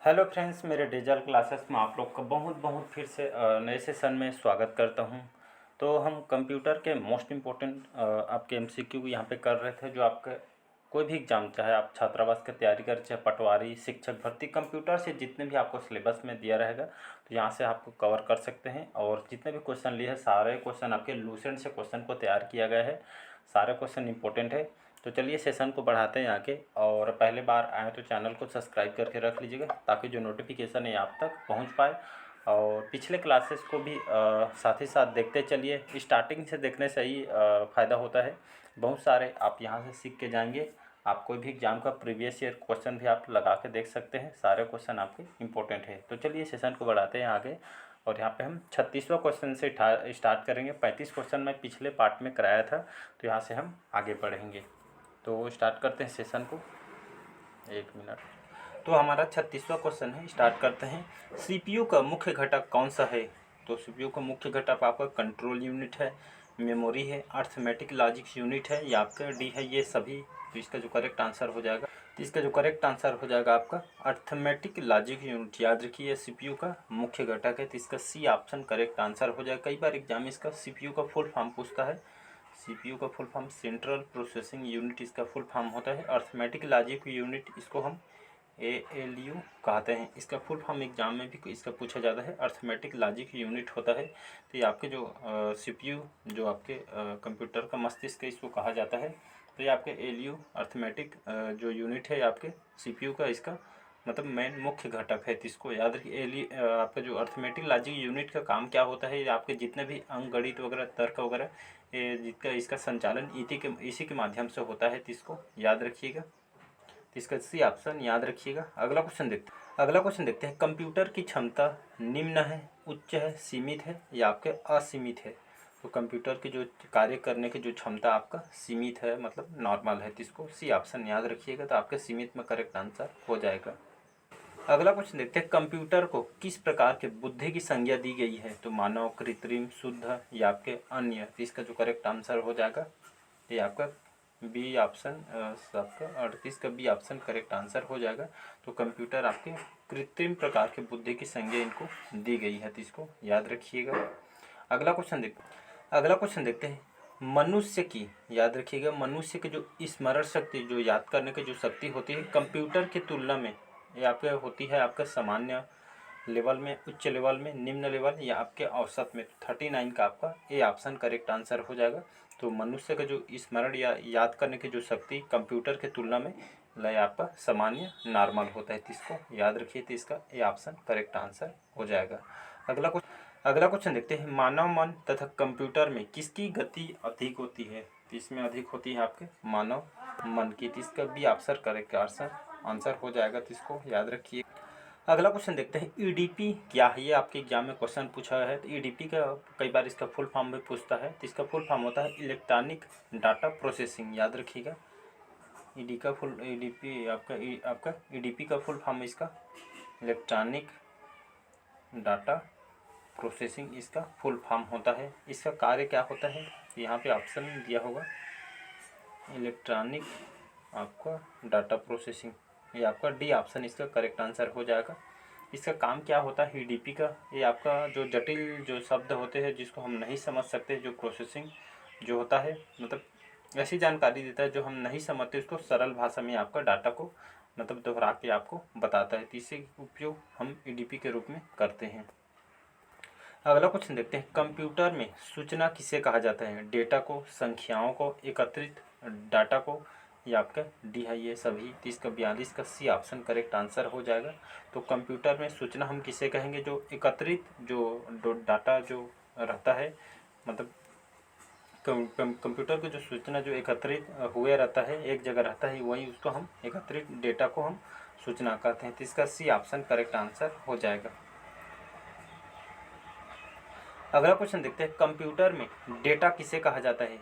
Hello friends, मेरे digital classes में आप लोग का बहुत बहुत फिर से नए सेशन में स्वागत करता हूं। तो हम कंप्यूटर के मोस्ट इम्पोर्टेंट आपके एमसीक्यू यहाँ पे कर रहे थे। जो आपका कोई भी एग्जाम, चाहे आप छात्रावास की तैयारी करें, चाहे पटवारी, शिक्षक भर्ती, कंप्यूटर से जितने भी आपको सिलेबस में दिया रहेगा तो यहाँ से आपको कवर कर सकते हैं। और जितने भी क्वेश्चन लिए हैं सारे क्वेश्चन आपके लूसेंट से क्वेश्चन को तैयार किया गया है। सारे क्वेश्चन इंपॉर्टेंट है। तो चलिए सेशन को बढ़ाते हैं आगे। और पहले बार आए तो चैनल को सब्सक्राइब करके रख लीजिएगा ताकि जो नोटिफिकेशन है आप तक पहुंच पाए। और पिछले क्लासेस को भी साथ ही साथ देखते चलिए। स्टार्टिंग से देखने से ही फ़ायदा होता है। बहुत सारे आप यहाँ से सीख के जाएंगे। आप कोई भी एग्जाम का प्रीवियस ईयर क्वेश्चन भी आप लगा के देख सकते हैं। सारे क्वेश्चन आपके इंपॉर्टेंट है। तो चलिए सेशन को बढ़ाते हैं आगे। और यहाँ पे हम 36वां क्वेश्चन से स्टार्ट करेंगे। 35 क्वेश्चन मैं पिछले पार्ट में कराया था, तो यहाँ से हम आगे बढ़ेंगे। तो स्टार्ट करते हैं सेशन को। एक मिनट। तो हमारा 36वां क्वेश्चन है, स्टार्ट करते हैं। सीपीयू का मुख्य घटक कौन सा है? तो सीपीयू का मुख्य घटक आपका कंट्रोल यूनिट है, मेमोरी है, अर्थमेटिक लॉजिक यूनिट है या आपका डी है, ये सभी। तो इसका जो करेक्ट आंसर हो जाएगा, तो इसका जो करेक्ट आंसर हो जाएगा आपका अर्थमेटिक लॉजिक यूनिट। याद रखिए सीपीयू का मुख्य घटक है, तो इसका सी ऑप्शन करेक्ट आंसर हो जाएगा। कई बार एग्जाम इसका सीपीयू का फुल फॉर्म पूछता है। सीपीयू का full form central processing unit इसका फुल फॉर्म होता है। अर्थमेटिक लॉजिक यूनिट इसको हम एएलयू कहते हैं। इसका फुल फॉर्म एग्जाम में भी इसका पूछा जाता है, अर्थमेटिक लॉजिक यूनिट होता है। तो ये आपके जो सीपीयू जो आपके कंप्यूटर का मस्तिष्क है, इसको कहा जाता है। तो ये आपके एलयू अर्थमेटिक जो यूनिट है आपके सीपीयू का, इसका मतलब मेन मुख्य घटक है। तो इसको याद रखिए। आपका जो अर्थमेटिक लॉजिक यूनिट का काम क्या होता है, ये आपके जितने भी अंक गणित वगैरह, तर्क वगैरह, ये जिसका इसका संचालन इसी के माध्यम से होता है। तो इसको याद रखिएगा। तो इसका सी ऑप्शन याद रखिएगा। अगला क्वेश्चन देखते हैं। कंप्यूटर की क्षमता निम्न है, उच्च है, सीमित है या आपके असीमित है? तो कंप्यूटर की जो कार्य करने की जो क्षमता आपका सीमित है, मतलब नॉर्मल है। तो इसको सी ऑप्शन याद रखिएगा, तो आपके सीमित में करेक्ट आंसर हो जाएगा। अगला क्वेश्चन देखते हैं। कंप्यूटर को किस प्रकार के बुद्धि की संज्ञा दी गई है? तो मानव, कृत्रिम, शुद्ध या आपके अन्य? तो इसका जो करेक्ट आंसर हो जाएगा ये आपका बी ऑप्शन, आपका 38 का बी ऑप्शन करेक्ट आंसर हो जाएगा। तो कंप्यूटर आपके कृत्रिम प्रकार के बुद्धि की संज्ञा इनको दी गई है, तो इसको याद रखिएगा। अगला क्वेश्चन देखते हैं। मनुष्य की, याद रखिएगा, मनुष्य की जो स्मरण शक्ति, जो याद करने की जो शक्ति होती है कंप्यूटर की तुलना में, ये आपके होती है आपका सामान्य लेवल में, उच्च लेवल में, निम्न लेवल या आपके औसत में। 39 का आपका ए ऑप्शन करेक्ट आंसर हो जाएगा। तो मनुष्य का जो स्मरण या याद करने की जो शक्ति कंप्यूटर के तुलना में लय आपका सामान्य नॉर्मल होता है। तो इसको याद रखिए, तो इसका ए ऑप्शन करेक्ट आंसर हो जाएगा। अगला क्वेश्चन देखते हैं। मानव मन तथा कंप्यूटर में किसकी गति अधिक होती है? तो इसमें अधिक होती है आपके मानव मन की। तो इसका बी ऑप्शन करेक्ट आंसर हो जाएगा, तो इसको याद रखिए। अगला क्वेश्चन देखते हैं। ईडीपी क्या है? ये आपके एग्जाम में क्वेश्चन पूछा है। तो ईडीपी का कई बार इसका फुल फॉर्म भी पूछता है। तो इसका फुल फॉर्म होता है इलेक्ट्रॉनिक डाटा प्रोसेसिंग। याद रखिएगा। ईडीपी आपका ईडीपी का फुल फॉर्म इसका इलेक्ट्रॉनिक डाटा प्रोसेसिंग इसका फुल फॉर्म होता है। इसका कार्य क्या होता है? यहाँ पे ऑप्शन दिया होगा इलेक्ट्रॉनिक आपका डाटा प्रोसेसिंग, ये आपका डी ऑप्शन इसका करेक्ट आंसर हो जाएगा। इसका काम क्या होता है ईडीपी का? ये आपका जो जटिल जो शब्द होते हैं जिसको हम नहीं समझ सकते, जो प्रोसेसिंग जो होता है, मतलब ऐसी जानकारी देता है जो हम नहीं समझते, उसको सरल भाषा में आपका डाटा को मतलब दोहरा के आपको बताता है। तो इसे उपयोग हम ईडीपी के रूप में करते हैं। अगला क्वेश्चन देखते हैं। कंप्यूटर में सूचना किसे कहा जाता है? डेटा को, संख्याओं को, एकत्रित डाटा को या आपका डी है, ये सभी। 30 का 42 का सी ऑप्शन करेक्ट आंसर हो जाएगा। तो कंप्यूटर में सूचना हम किसे कहेंगे? जो एकत्रित जो डाटा जो रहता है, मतलब कंप्यूटर की जो सूचना जो एकत्रित हुए रहता है, एक जगह रहता है, वही उसको हम एकत्रित डेटा को हम सूचना कहते हैं। तो इसका सी ऑप्शन करेक्ट आंसर हो जाएगा। अगला क्वेश्चन देखते हैं। कंप्यूटर में डेटा किसे कहा जाता है?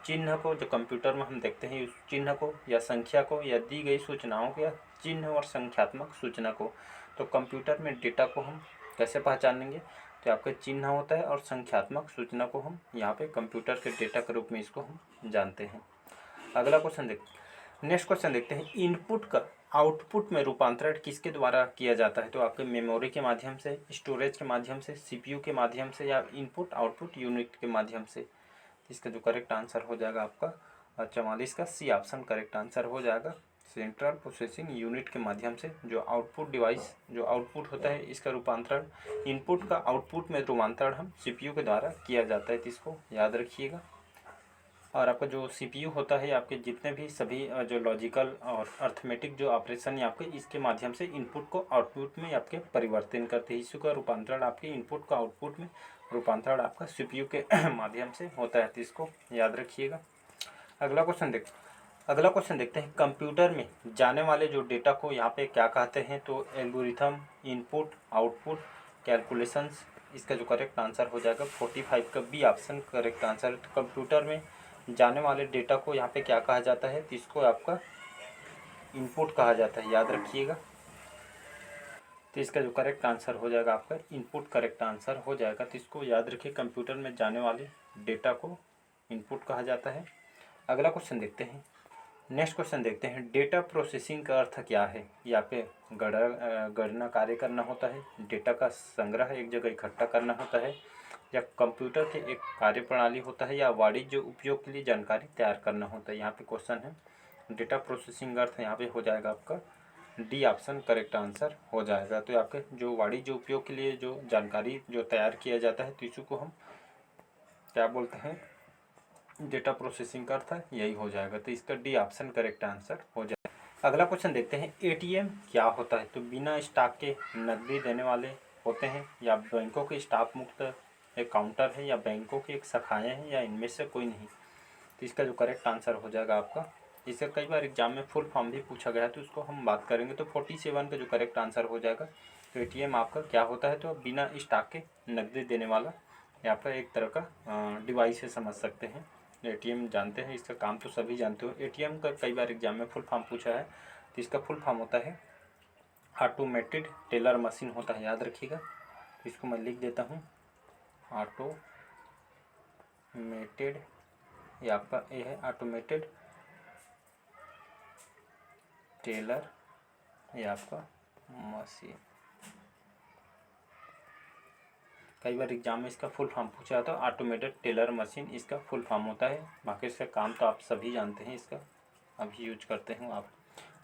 चिन्ह को, जो कंप्यूटर में हम देखते हैं उस चिन्ह को, या संख्या को, या दी गई सूचनाओं को, या चिन्ह और संख्यात्मक सूचना को। तो कंप्यूटर में डेटा को हम कैसे पहचानेंगे? तो आपका चिन्ह होता है और संख्यात्मक सूचना को हम यहाँ पे कंप्यूटर के डेटा के रूप में इसको हम जानते हैं। अगला क्वेश्चन देखते हैं। नेक्स्ट क्वेश्चन देखते हैं। इनपुट का आउटपुट में रूपांतरण किसके द्वारा किया जाता है? तो आपके मेमोरी के माध्यम से, स्टोरेज के माध्यम से, सीपीयू के माध्यम से, या इनपुट आउटपुट यूनिट के माध्यम से। इसका जो करेक्ट आंसर हो जाएगा आपका 44 का सी ऑप्शन करेक्ट आंसर हो जाएगा। सेंट्रल प्रोसेसिंग यूनिट के माध्यम से जो आउटपुट डिवाइस, जो आउटपुट होता है, इसका रूपांतरण, इनपुट का आउटपुट में रूपांतरण हम सीपीयू के द्वारा किया जाता है। तो इसको याद रखिएगा। और आपका जो सीपीयू होता है, आपके जितने भी सभी जो लॉजिकल और अर्थमेटिक जो ऑपरेशन है आपके, इसके माध्यम से इनपुट को आउटपुट में आपके परिवर्तन करते हैं। इसका रूपांतरण आपके इनपुट का आउटपुट में रूपांतरण आपका सीपीयू के माध्यम से होता है। तो इसको याद रखिएगा। अगला क्वेश्चन देखते हैं। कंप्यूटर में जाने वाले जो डेटा को यहाँ पे क्या कहते हैं? तो एल्गोरिथम, इनपुट, आउटपुट, कैलकुलेशंस। इसका जो करेक्ट आंसर हो जाएगा 45 का बी ऑप्शन करेक्ट आंसर। तो कंप्यूटर में जाने वाले डेटा को यहाँ पे क्या कहा जाता है? तो इसको आपका इनपुट कहा जाता है, याद रखिएगा। तो इसका जो करेक्ट आंसर हो जाएगा आपका इनपुट करेक्ट आंसर हो जाएगा। तो इसको याद रखिए, कंप्यूटर में जाने वाले डेटा को इनपुट कहा जाता है। अगला क्वेश्चन देखते हैं। नेक्स्ट क्वेश्चन देखते हैं। डेटा प्रोसेसिंग का अर्थ क्या है? यहाँ पे गणना कार्य करना होता है, डेटा का संग्रह एक जगह इकट्ठा करना होता है, या कंप्यूटर के एक कार्यप्रणाली होता है, या वाणिज्य उपयोग के लिए जानकारी तैयार करना होता है। यहाँ पे क्वेश्चन है डेटा प्रोसेसिंग अर्थ यहाँ पे हो जाएगा आपका डी ऑप्शन करेक्ट आंसर हो जाएगा। तो आपके जो वाणिज्य उपयोग के लिए जो जानकारी जो तैयार किया जाता है, तो इसी को हम क्या बोलते हैं? डेटा प्रोसेसिंग का अर्थ यही हो जाएगा। तो इसका डी ऑप्शन करेक्ट आंसर हो जाएगा। अगला क्वेश्चन देखते हैं। एटीएम क्या होता है? तो बिना स्टॉक के नकदी देने वाले होते हैं, या बैंकों के स्टॉक मुक्त एक काउंटर है, या बैंकों की एक शाखाएँ हैं, या इनमें से कोई नहीं। तो इसका जो करेक्ट आंसर हो जाएगा आपका, इसका कई बार एग्जाम में फुल फॉर्म भी पूछा गया है, तो उसको हम बात करेंगे। तो 47 का जो करेक्ट आंसर हो जाएगा। तो एटीएम आपका क्या होता है? तो बिना स्टॉक के नकदी देने वाला या आपका एक तरह का डिवाइस है, समझ सकते हैं। एटीएम जानते हैं, इसका काम तो सभी जानते हो। एटीएम का कई बार एग्जाम में फुल फॉर्म पूछा है, तो इसका फुल फॉर्म होता है ऑटोमेटेड टेलर मशीन होता है, याद रखिएगा। तो इसको मैं लिख देता हूँ, ऑटोमेटेड, ये आपका ए है ऑटोमेटेड टेलर, ये आपका मशीन। कई बार एग्जाम में इसका फुल फॉर्म पूछा जाता है, ऑटोमेटेड टेलर मशीन इसका फुल फॉर्म होता है। बाकी इसका काम तो आप सभी जानते हैं, इसका अभी यूज करते हैं आप।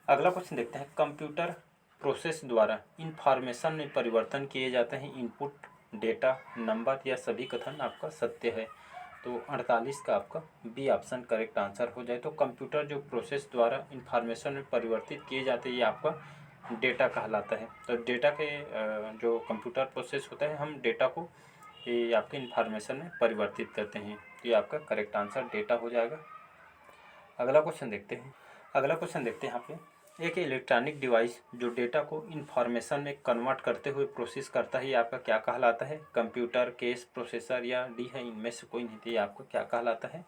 अगला क्वेश्चन देखते हैं। कंप्यूटर प्रोसेस द्वारा इंफॉर्मेशन में परिवर्तन किए जाते हैं, इनपुट, डेटा, नंबर, या सभी कथन आपका सत्य है। तो 48 का आपका बी ऑप्शन करेक्ट आंसर हो जाए। तो कंप्यूटर जो प्रोसेस द्वारा इंफॉर्मेशन में परिवर्तित किए जाते हैं, ये आपका डेटा कहलाता है। तो डेटा के जो कंप्यूटर प्रोसेस होता है, हम डेटा को ये आपके इंफॉर्मेशन में परिवर्तित करते हैं। तो ये आपका करेक्ट आंसर डेटा हो जाएगा। अगला क्वेश्चन देखते हैं। यहाँ पे एक इलेक्ट्रॉनिक डिवाइस जो डेटा को इंफॉर्मेशन में कन्वर्ट करते हुए प्रोसेस करता है, ये आपका क्या कहलाता है? कंप्यूटर, केस, प्रोसेसर, या डी है इनमें से कोई नहीं। तो ये आपका क्या कहलाता है?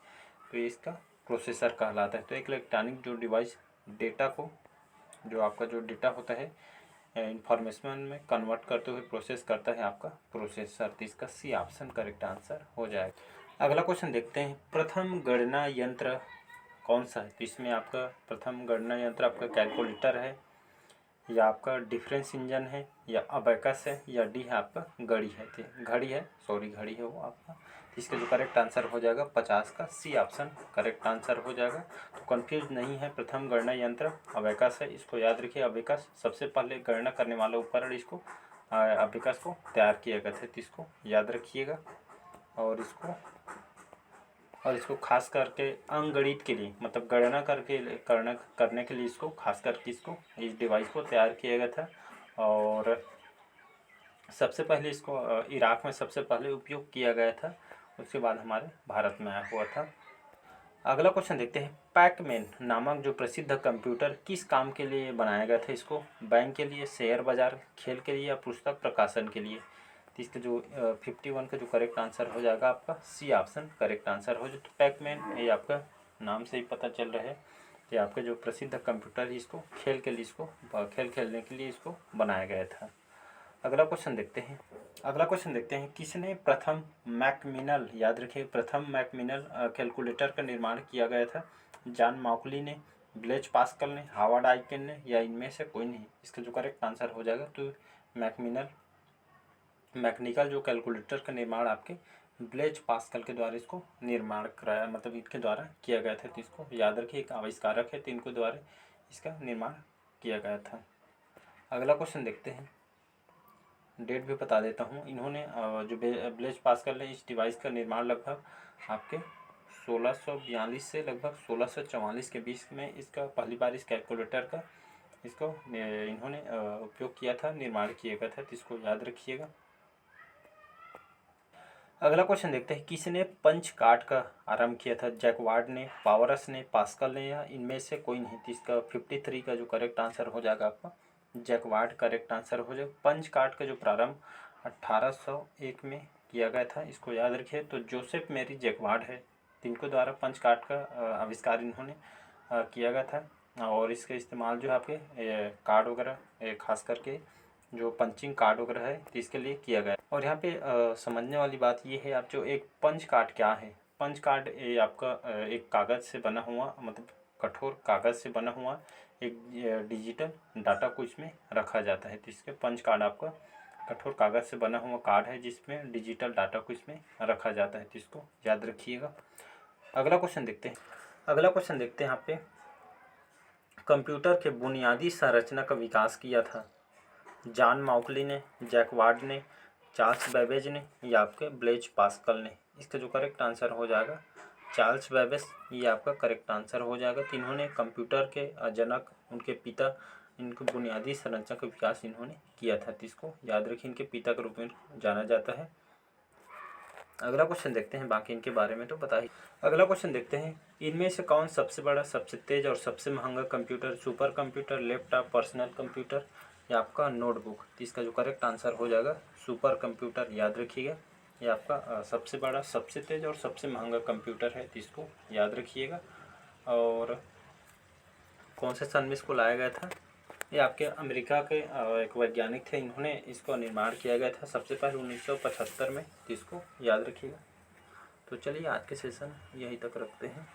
तो ये इसका प्रोसेसर कहलाता है। तो एक इलेक्ट्रॉनिक जो डिवाइस डेटा को, जो आपका जो डेटा होता है इंफॉर्मेशन में कन्वर्ट करते हुए प्रोसेस करता है, आपका प्रोसेसर। तो इसका सी ऑप्शन करेक्ट आंसर हो जाएगा। अगला क्वेश्चन देखते हैं। प्रथम गणना यंत्र कौन सा है? तो इसमें आपका प्रथम गणना यंत्र आपका कैलकुलेटर है, या आपका डिफरेंस इंजन है, या अबैकस है, या डी है आपका घड़ी है। घड़ी है वो आपका। इसका जो करेक्ट आंसर हो जाएगा 50 का सी ऑप्शन करेक्ट आंसर हो जाएगा। तो कंफ्यूज नहीं है, प्रथम गणना यंत्र अबैकस है, इसको याद रखिए। अबैकस सबसे पहले गणना करने वाला उपकरण, इसको अबैकस को तैयार किया गया था। तो इसको याद रखिएगा। और इसको खास करके अंकगणित के लिए, मतलब गणना करने के लिए इसको खास करके इस डिवाइस को तैयार किया गया था। और सबसे पहले इसको इराक में सबसे पहले उपयोग किया गया था, उसके बाद हमारे भारत में आया हुआ था। अगला क्वेश्चन देखते हैं। पैकमैन नामक जो प्रसिद्ध कंप्यूटर किस काम के लिए बनाया गया था? इसको बैंक के लिए, शेयर बाजार, खेल के लिए, या पुस्तक प्रकाशन के लिए। तो इसका जो 51 का जो करेक्ट आंसर हो जाएगा आपका सी ऑप्शन करेक्ट आंसर हो जाए। तो पैकमैन ये आपका नाम से ही पता चल रहा है, ये आपका जो प्रसिद्ध कंप्यूटर है, इसको खेल खेलने के लिए इसको बनाया गया था। अगला क्वेश्चन देखते हैं। किसने प्रथम मैकमिनल, याद रखिए, प्रथम मैकमिनल कैलकुलेटर का निर्माण किया गया था? जॉन मॉकली ने, ब्लेज पास्कल ने, हावर्ड आइकेन ने, या इनमें से कोई नहीं। इसका जो करेक्ट आंसर हो जाएगा तो मैकेनिकल जो कैलकुलेटर का निर्माण आपके ब्लेज पास्कल के द्वारा इसको निर्माण कराया, मतलब इनके द्वारा किया गया था। तो इसको याद रखिए, एक आविष्कारक है तो इनको द्वारा इसका निर्माण किया गया था। अगला क्वेश्चन देखते हैं, डेट भी बता देता हूँ। इन्होंने जो ब्लेज पास्कल ने इस डिवाइस का निर्माण लगभग आपके 1642 से लगभग 1644 के बीच में इसका पहली बार इस कैलकुलेटर का इसको इन्होंने उपयोग किया था, निर्माण किया गया था। तो इसको याद रखिएगा। अगला क्वेश्चन देखते हैं, किसने पंच कार्ड का आरंभ किया था? जैकवार्ड ने, पावरस ने, पास्कल ने, या इनमें से कोई नहीं। तो इसका 53 का जो करेक्ट आंसर हो जाएगा आपका जैकवार्ड करेक्ट आंसर हो जाएगा। पंच कार्ड का जो प्रारंभ 1801 में किया गया था, इसको याद रखिए। तो जोसेफ मैरी जैकवार्ड है, जिनको द्वारा पंच कार्ड का आविष्कार इन्होंने किया गया था। और इसका इस्तेमाल जो है आपके कार्ड वगैरह खास करके जो पंचिंग कार्ड वगैरह है तो इसके लिए किया गया। और यहाँ पे समझने वाली बात ये है, आप जो एक पंच कार्ड क्या है। पंच कार्ड ये आपका एक कागज़ से बना हुआ, मतलब कठोर कागज़ से बना हुआ एक डिजिटल डाटा को इसमें रखा जाता है। तो इसके पंच कार्ड आपका कठोर कागज़ से बना हुआ कार्ड है जिसमें डिजिटल डाटा को इसमें रखा जाता है। तो इसको याद रखिएगा। अगला क्वेश्चन देखते हैं यहाँ पे, कंप्यूटर के बुनियादी संरचना का विकास किया था? जॉन मॉकली ने, जैकवार्ड ने, चार्ल्स बेबेज ने, या आपके ब्लेज पास्कल ने। इसका जो करेक्ट आंसर हो जाएगा चार्ल्स बेबेज, ये आपका करेक्ट आंसर हो जाएगा। तो इन्होंने कंप्यूटर के जनक, उनके पिता, इनको बुनियादी संरचना का विकास इन्होंने किया था। तो इसको याद रखिए, इनके पिता के रूप में जाना जाता है। अगला क्वेश्चन देखते हैं, बाकी इनके बारे में तो पता ही। अगला क्वेश्चन देखते हैं, इनमें से कौन सबसे बड़ा, सबसे तेज और सबसे महंगा computer? Super computer, laptop, personal computer, या आपका नोटबुक? तो इसका जो करेक्ट आंसर हो जाएगा सुपर कंप्यूटर। याद रखिएगा, ये आपका सबसे बड़ा, सबसे तेज और सबसे महंगा कंप्यूटर है। तो इसको याद रखिएगा। और कौन से सन में इसको लाया गया था? ये आपके अमेरिका के एक वैज्ञानिक थे, इन्होंने इसको निर्माण किया गया था सबसे पहले 1975 में। तो इसको याद रखिएगा। तो चलिए आज के सेशन यहीं तक रखते हैं।